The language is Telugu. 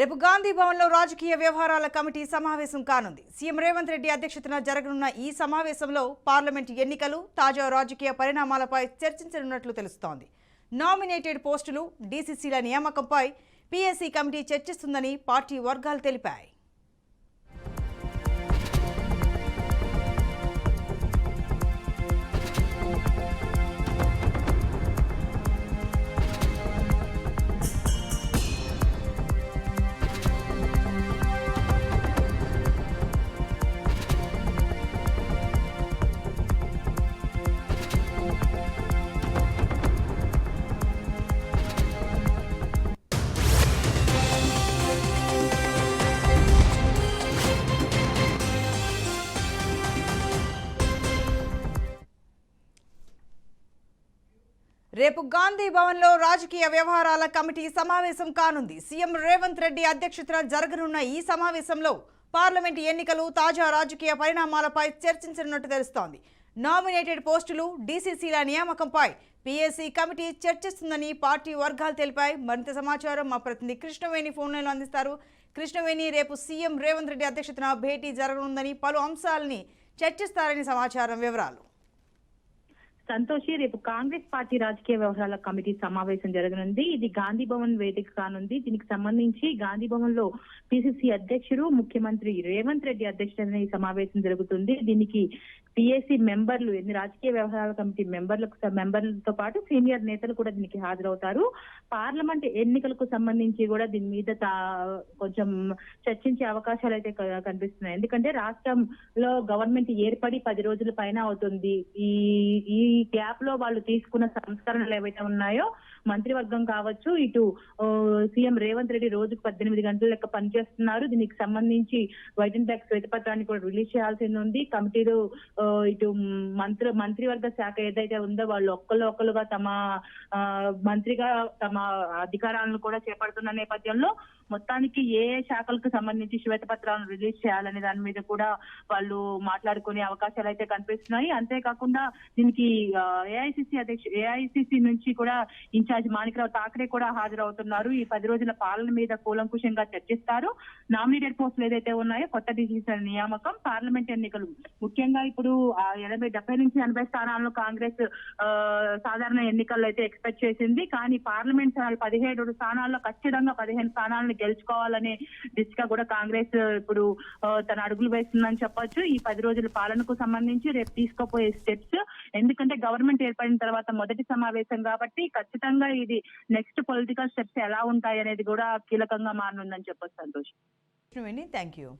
రేపు గాంధీ భవన్లో రాజకీయ వ్యవహారాల కమిటీ సమావేశం కానుంది. సీఎం రేవంత్ రెడ్డి అధ్యక్షతన జరగనున్న ఈ సమావేశంలో పార్లమెంట్ ఎన్నికలు, తాజా రాజకీయ పరిణామాలపై చర్చించనున్నట్లు తెలుస్తోంది. నామినేటెడ్ పోస్టులు, డీసీసీల నియామకంపై పీఏసీ కమిటీ చర్చిస్తుందని పార్టీ వర్గాలు తెలిపాయి. రేపు గాంధీ భవన్లో రాజకీయ వ్యవహారాల కమిటీ సమావేశం కానుంది. సీఎం రేవంత్ రెడ్డి అధ్యక్షతన జరగనున్న ఈ సమావేశంలో పార్లమెంట్ ఎన్నికలు, తాజా రాజకీయ పరిణామాలపై చర్చించనున్నట్టు తెలుస్తోంది. నామినేటెడ్ పోస్టులు, డీసీసీల నియామకంపై పీఏసీ కమిటీ చర్చిస్తుందని పార్టీ వర్గాలు తెలిపాయి. మరింత సమాచారం మా ప్రతినిధి కృష్ణవేణి ఫోన్లైన్లో అందిస్తారు. కృష్ణవేణి, రేపు సీఎం రేవంత్ రెడ్డి అధ్యక్షతన భేటీ జరగనుందని, పలు అంశాలని చర్చిస్తారని సమాచారం. వివరాలు సంతోషి, రేపు కాంగ్రెస్ పార్టీ రాజకీయ వ్యవహారాల కమిటీ సమావేశం జరగనుంది. ఇది గాంధీ భవన్ వేదిక కానుంది. దీనికి సంబంధించి గాంధీ భవన్ లో పిసిసి అధ్యక్షుడు, ముఖ్యమంత్రి రేవంత్ రెడ్డి అధ్యక్షతన ఈ సమావేశం జరుగుతుంది. దీనికి పిఏసీ మెంబర్లు, రాజకీయ వ్యవహారాల కమిటీ మెంబర్లతో పాటు సీనియర్ నేతలు కూడా దీనికి హాజరవుతారు. పార్లమెంట్ ఎన్నికలకు సంబంధించి కూడా దీని మీద కొంచెం చర్చించే అవకాశాలు అయితే కనిపిస్తున్నాయి. ఎందుకంటే రాష్ట్రంలో గవర్నమెంట్ ఏర్పడి 10 రోజుల పైన అవుతుంది. ఈ గ్యాప్ లో వాళ్ళు తీసుకున్న సంస్కరణలు ఏవైతే ఉన్నాయో, మంత్రివర్గం కావచ్చు, ఇటు సీఎం రేవంత్ రెడ్డి రోజుకు 18 గంటల లెక్క పనిచేస్తున్నారు. దీనికి సంబంధించి వైట్ అండ్ బ్లాక్ శ్వేతపత్రాన్ని కూడా రిలీజ్ చేయాల్సింది ఉంది. కమిటీలో ఇటు మంత్రివర్గ శాఖ ఏదైతే ఉందో వాళ్ళు ఒక్కరుగా తమ మంత్రిగా తమ అధికారాలను కూడా చేపడుతున్న నేపథ్యంలో మొత్తానికి ఏ శాఖలకు సంబంధించి శ్వేతపత్రాలను రిలీజ్ చేయాలనే దాని మీద కూడా వాళ్ళు మాట్లాడుకునే అవకాశాలు అయితే కనిపిస్తున్నాయి. అంతేకాకుండా దీనికి ఏఐసిసి నుంచి కూడా ఇన్ఛార్జ్ మాణిక్రావు ఠాకరే కూడా హాజరవుతున్నారు. ఈ 10 రోజుల పాలన మీద కూలంకుషంగా చర్చిస్తారు. నామినేటెడ్ పోస్టులు ఏదైతే ఉన్నాయో, కొత్త డీసీసీల నియామకం, పార్లమెంట్ ఎన్నికలు, ముఖ్యంగా ఇప్పుడు 70 నుంచి 80 స్థానాలను కాంగ్రెస్ సాధారణ ఎన్నికల్లో అయితే ఎక్స్పెక్ట్ చేసింది. కానీ పార్లమెంట్ 17 స్థానాల్లో ఖచ్చితంగా 15 స్థానాలను గెలుచుకోవాలనే దిశగా కూడా కాంగ్రెస్ ఇప్పుడు తన అడుగులు వేస్తుందని చెప్పొచ్చు. ఈ 10 రోజుల పాలనకు సంబంధించి రేపు తీసుకోపోయే స్టెప్స్, ఎందుకంటే గవర్నమెంట్ ఏర్పడిన తర్వాత మొదటి సమావేశం కాబట్టి ఖచ్చితంగా ఇది నెక్స్ట్ పొలిటికల్ స్టెప్స్ ఎలా ఉంటాయి అనేది కూడా కీలకంగా మారనుందని చెప్పొచ్చు. సంతోష్. Thank you.